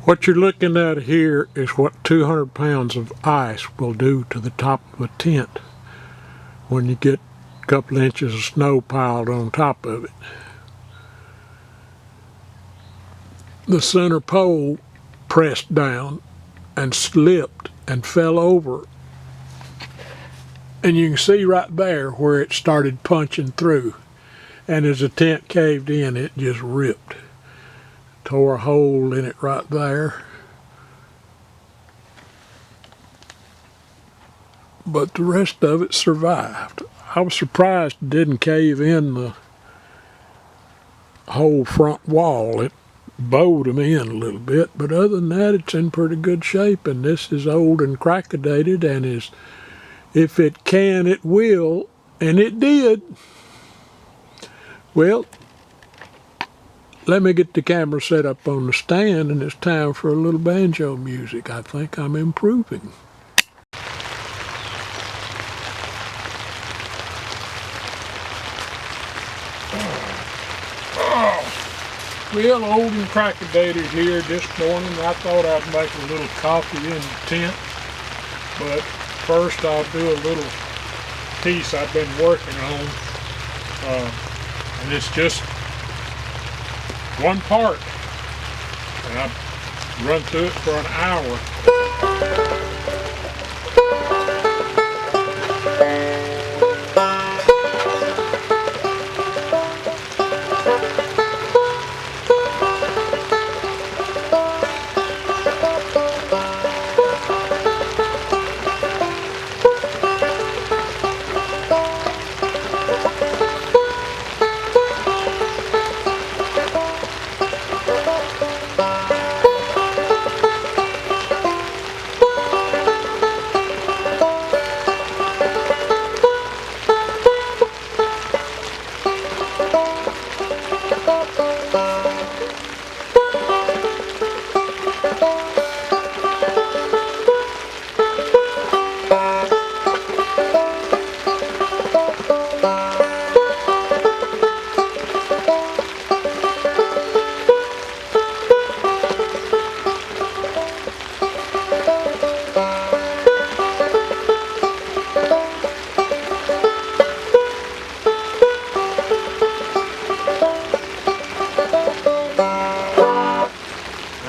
What you're looking at here is what 200 pounds of ice will do to the top of a tent when you get a couple inches of snow piled on top of it. The center pole pressed down and slipped and fell over, and you can see right there where it started punching through, and as the tent caved in, it just ripped, tore a hole in it right there. But the rest of it survived. I was surprised it didn't cave in the whole front wall. It bowed them in a little bit, but other than that, it's in pretty good shape, and this is old and crackadated, and is, if it can, it will, and it did. Well, let me get the camera set up on the stand, and it's time for a little banjo music. I think I'm improving. Well, old and crackadated here this morning. I thought I'd make a little coffee in the tent, but first I'll do a little piece I've been working on, and it's just one part, and I've run through it for an hour.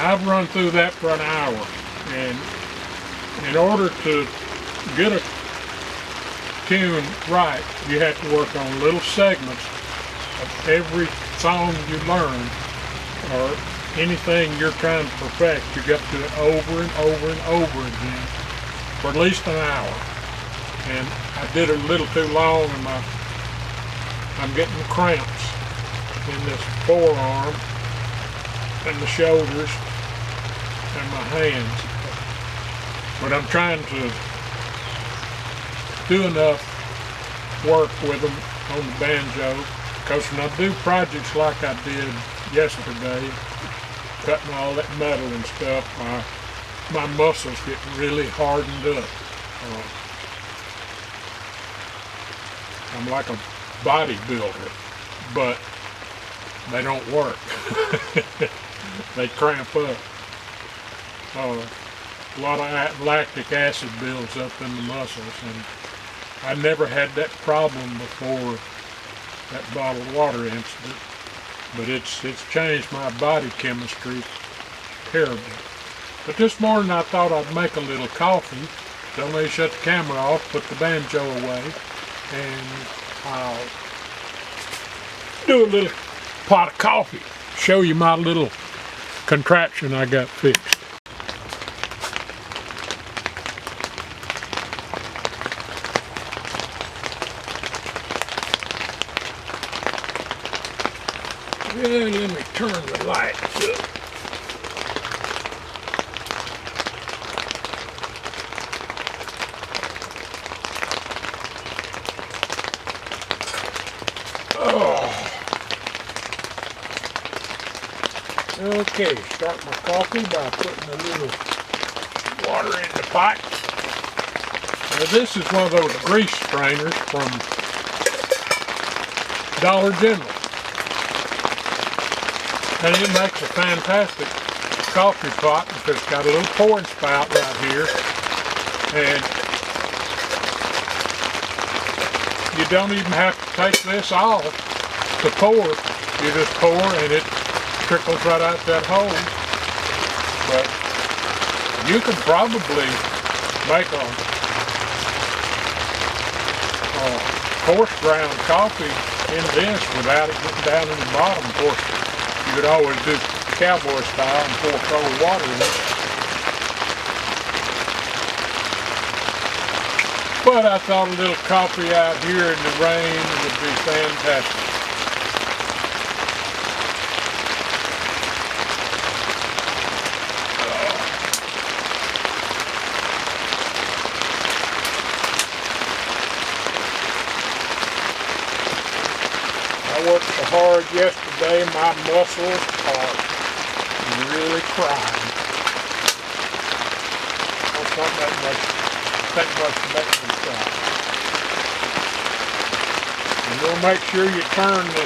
I've run through that for an hour, and in order to get a tune right, you have to work on little segments of every song you learn or anything you're trying to perfect. You got to do it over and over and over again for at least an hour. And I did it a little too long, and I'm getting cramps in this forearm and the shoulders and my hands, but I'm trying to do enough work with them on the banjo, because when I do projects like I did yesterday, cutting all that metal and stuff, my muscles get really hardened up. I'm like a bodybuilder, but they don't work. They cramp up. A lot of lactic acid builds up in the muscles, and I never had that problem before that bottled water incident, but it's changed my body chemistry terribly. But this morning I thought I'd make a little coffee. So let me shut the camera off, put the banjo away, and I'll do a little pot of coffee, show you my little contraption I got fixed. Well, let me turn the lights up. Okay, start my coffee by putting a little water in the pot. Now this is one of those grease strainers from Dollar General. And it makes a fantastic coffee pot, it's got a little pouring spout right here, and you don't even have to take this off to pour. You just pour and it trickles right out that hole. But you can probably make a coarse ground coffee in this without it getting down in the bottom. Of course, you could always do cowboy style and pour cold water in it. But I thought a little coffee out here in the rain would be fantastic. I worked so hard yesterday, my muscles are really crying. That's not that much to make them cry. And you'll make sure you turn the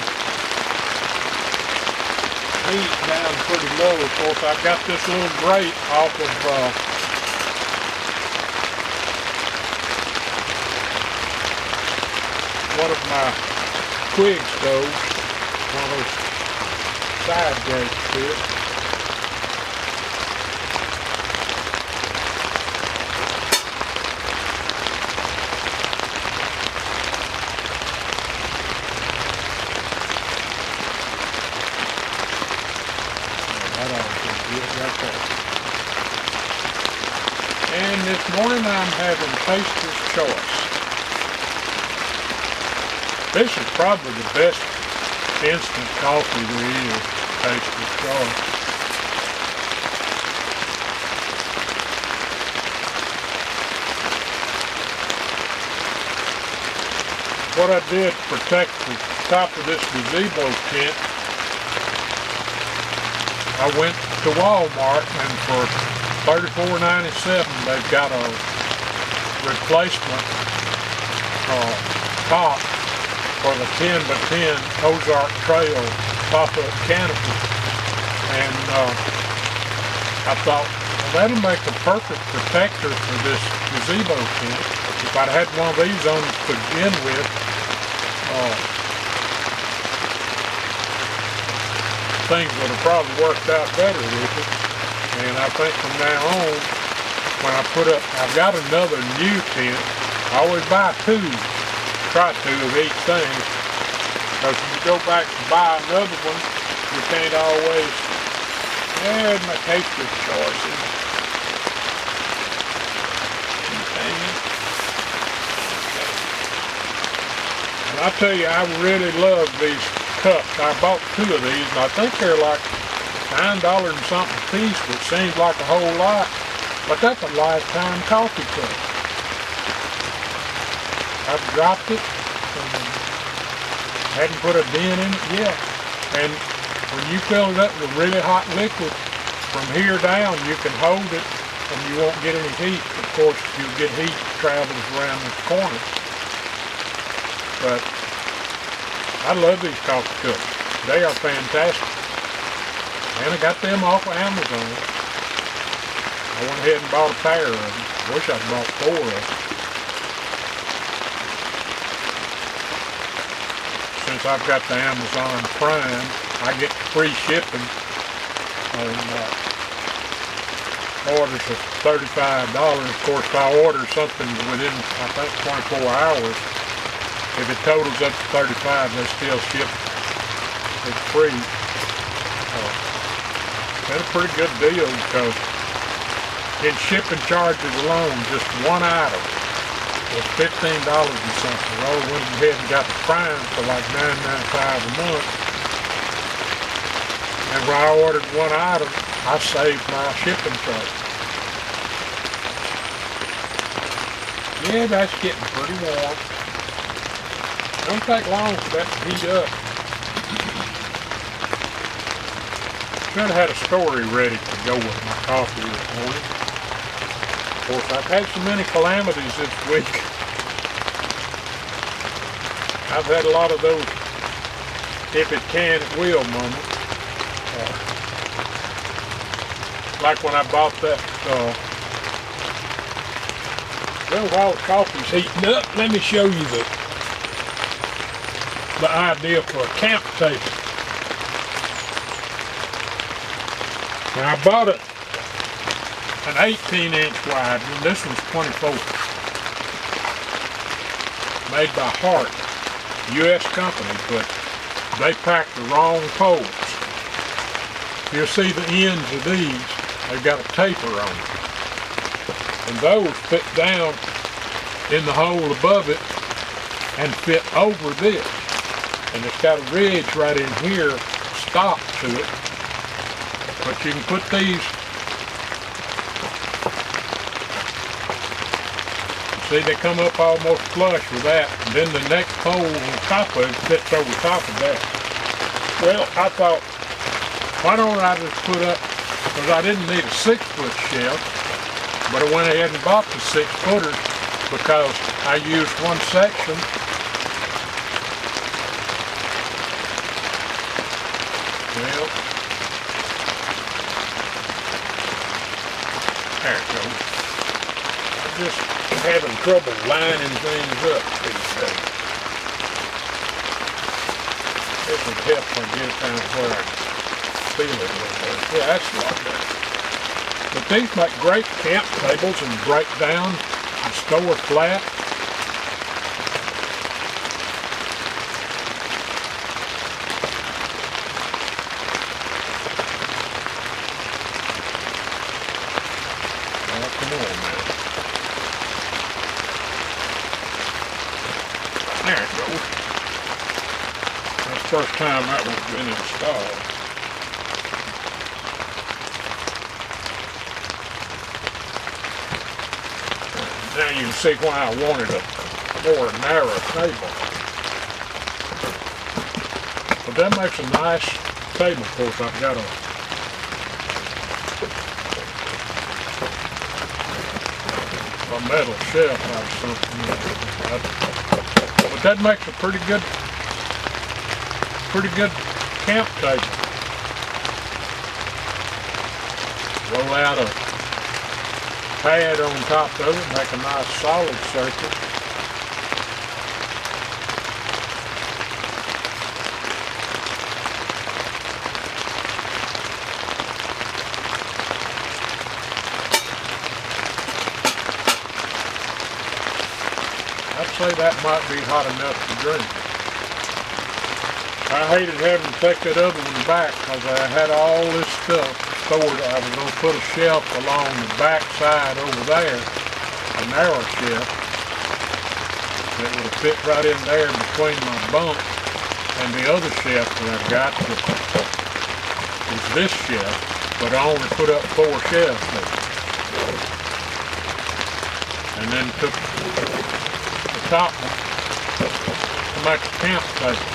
heat down pretty low. Of course, I've got this little grate off of one of my twig stoves, one of those side grates to it. That ought to be good right there. And this morning I'm having Taster's Choice. This is probably the best instant coffee there is, Taster's Choice. What I did to protect the top of this gazebo tent, I went to Walmart and for $34.97 they've got a replacement top for the 10 by 10 Ozark Trail pop-up canopy. And I thought, well, that'll make a perfect protector for this gazebo tent. If I'd had one of these on to begin with, things would have probably worked out better with it. And I think from now on, when I put up, I've got another new tent. I always buy two. Try to of each thing, because if you go back to buy another one, you can't always, there's my Taster's Choices. And I tell you, I really love these cups. I bought two of these, and I think they're like $9 and something a piece, which seems like a whole lot, but that's a lifetime coffee cup. I've dropped it and hadn't put a dent in it yet. And when you fill it up with really hot liquid, from here down you can hold it and you won't get any heat. Of course, you'll get heat that travels around the corner. But I love these coffee cups. They are fantastic. And I got them off of Amazon. I went ahead and bought a pair of them. Wish I'd bought 4 of them. Since I've got the Amazon Prime, I get free shipping on orders of $35. Of course, if I order something within, I think, 24 hours, if it totals up to $35, they still ship it free. That's a pretty good deal, because in shipping charges alone, just one item was $15 and something. I went ahead and got the Prime for like $9.95 a month. And when I ordered one item, I saved my shipping charge. Yeah, that's getting pretty warm. Don't take long for that to heat up. Should have had a story ready to go with my coffee this morning. Of course, I've had so many calamities this week. I've had a lot of those if it can, it will moments. like when I bought that, well, while the coffee's heating up, let me show you the idea for a camp table. Now I bought it an 18-inch wide, and this one's 24. Made by Hart, U.S. company, but they packed the wrong poles. You'll see the ends of these, they've got a taper on them. And those fit down in the hole above it and fit over this. And it's got a ridge right in here, stop to it. But you can put these, see, they come up almost flush with that. And then the next pole on top of it fits over top of that. Well, I thought, why don't I just put up, because I didn't need a 6-foot shelf, but I went ahead and bought the 6-footers because I used one section. Well, there it goes. I'm just having trouble lining things up these days. It would help when I get it down where I feel it a little bit. Yeah, that's a lot better. But these make great camp tables and break down and store flat. Oh, come on, man. There it goes. That's the first time that one's been installed. Now you can see why I wanted a more narrow table. But that makes a nice table. Of course, I've got a metal shelf out of something. But that makes a pretty good camp table. Roll out a pad on top of it, make a nice solid circuit. I'd say that might be hot enough to drink. I hated having to take that other one back because I had all this stuff stored. I was going to put a shelf along the back side over there, a narrow shelf that would have fit right in there between my bunk and the other shelf that I've got is this shelf, but I only put up 4 shelves there. And then took the top one to make a camp table.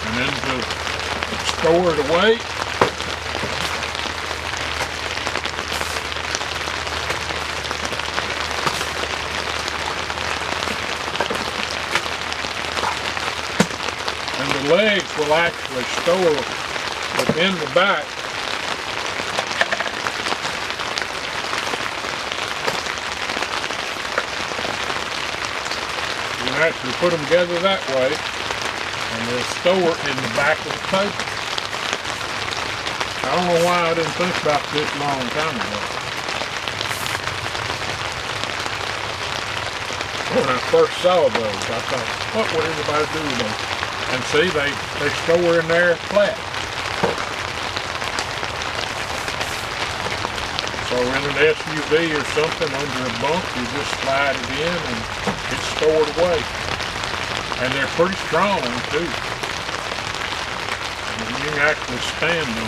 And then to store it away. And the legs will actually store within the back. You can actually put them together that way. And they'll store in the back of the table. I don't know why I didn't think about this a long time ago. When I first saw those, I thought, what would everybody do with them? And see, they store in there flat. So in an SUV or something under a bunk, you just slide it in and it's stored away. And they're pretty strong too. And you can actually stand on them.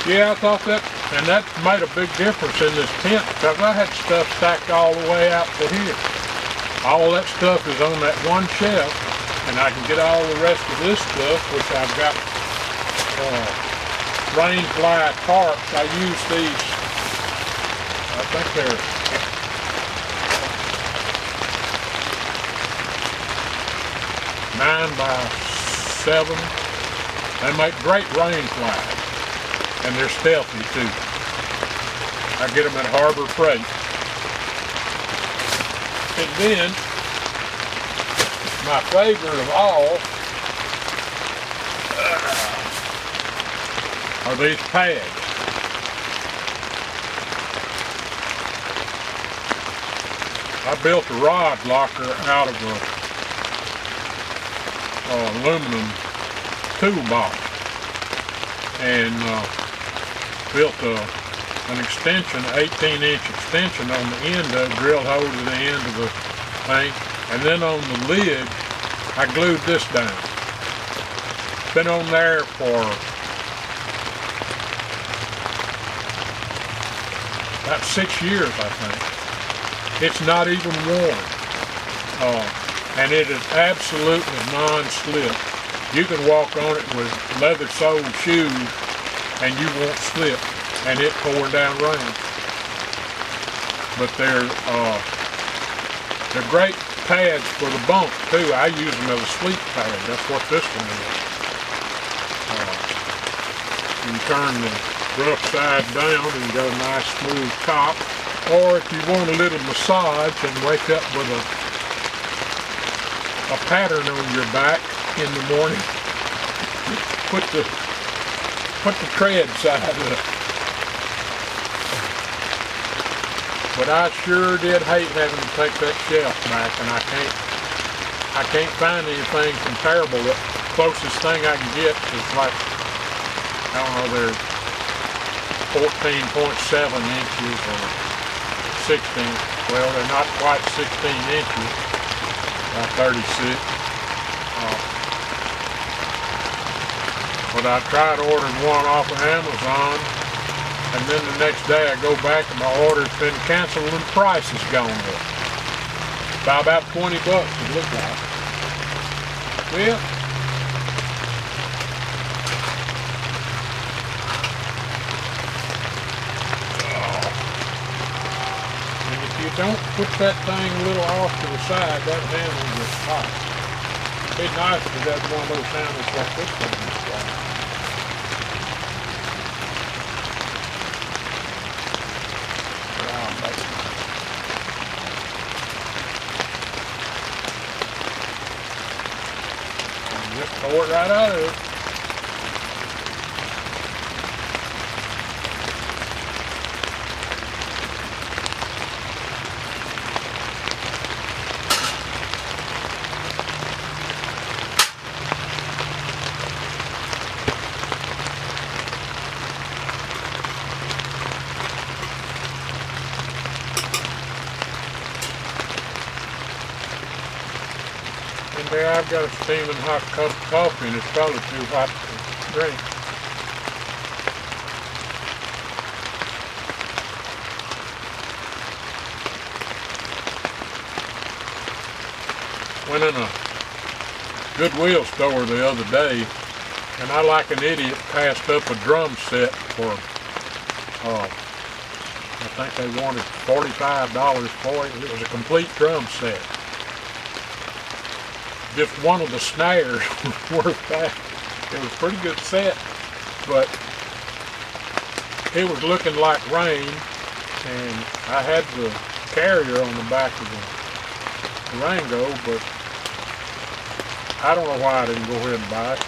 Yeah, I thought that, and that made a big difference in this tent because I had stuff stacked all the way out to here. All that stuff is on that one shelf, and I can get all the rest of this stuff, which I've got rain fly tarps. I use these, I think they're 9x7. They make great rain flies, and they're stealthy too. I get them at Harbor Freight. And then, my favorite of all are these pads. I built a rod locker out of a aluminum toolbox and built an extension, 18-inch extension on the end of it, drilled hole to the end of the thing, and then on the lid I glued this down. Been on there for about 6 years, I think. It's not even worn, and it is absolutely non-slip. You can walk on it with leather-soled shoes and you won't slip, and it pouring down rain. But they're great pads for the bunk too. I use them as a sleep pad. That's what this one is. You turn the rough side down and you got a nice smooth top. Or if you want a little massage and wake up with a pattern on your back in the morning, put the tread side up. But I sure did hate having to take that shelf back, and I can't find anything comparable. The closest thing I can get is like, I don't know, they're 14.7 inches or 16. Well, they're not quite 16 inches, about 36. But I tried ordering one off of Amazon, and then the next day I go back and my order's been canceled and the price has gone up. By about 20 bucks it looked like. Well, and if you don't put that thing a little off to the side, that handle gets hot. It'd be nice if you had one of those handles like this one is like. Just pour it right out of it. And there I've got a steaming hot cup of coffee, and it's probably too hot to drink. Went in a Goodwill store the other day, and I, like an idiot, passed up a drum set for, I think they wanted $45 for it. It was a complete drum set. Just one of the snares was worth that. It was a pretty good set, but it was looking like rain, and I had the carrier on the back of the Rango, but I don't know why I didn't go ahead and buy it.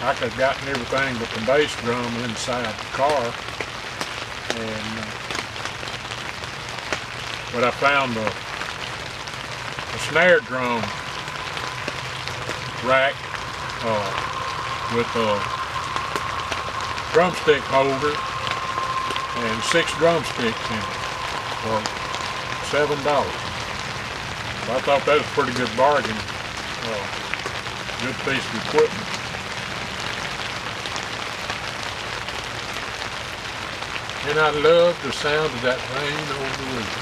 I could have gotten everything but the bass drum inside the car, and but I found a snare drum rack with a drumstick holder and 6 drumsticks in it for $7. I thought that was a pretty good bargain. Good piece of equipment. And I love the sound of that rain on the roof.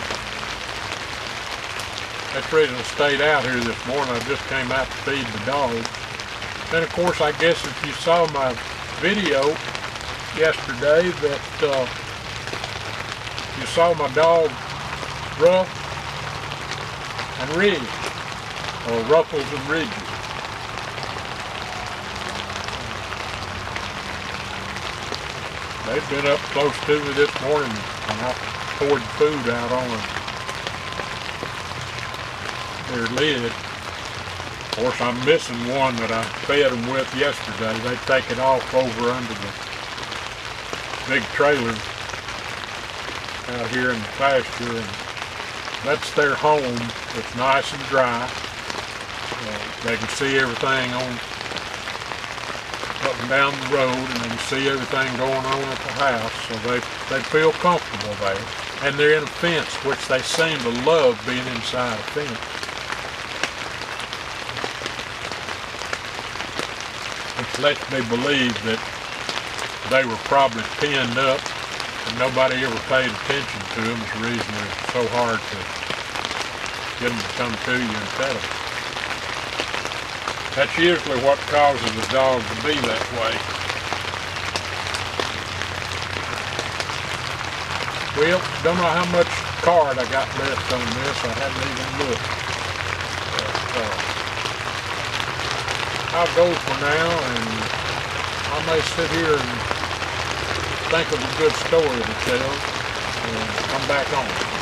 That's the reason I stayed out here this morning. I just came out to feed the dogs. And of course, I guess if you saw my video yesterday that you saw my dog Ruff and Ridge, or Ruffles and Ridges. They've been up close to me this morning and I poured food out on their lid. Of course, I'm missing one that I fed them with yesterday. They take it off over under the big trailer out here in the pasture, and that's their home. It's nice and dry. They can see everything on up and down the road, and they can see everything going on at the house, so they feel comfortable there. And they're in a fence, which they seem to love being inside a fence. Which lets me believe that they were probably pinned up and nobody ever paid attention to them. It's the reason it's so hard to get them to come to you and pet them. That's usually what causes the dog to be that way. Well, don't know how much card I got left on this. I haven't even looked. But, I'll go for now, and I may sit here and think of a good story to tell and come back on.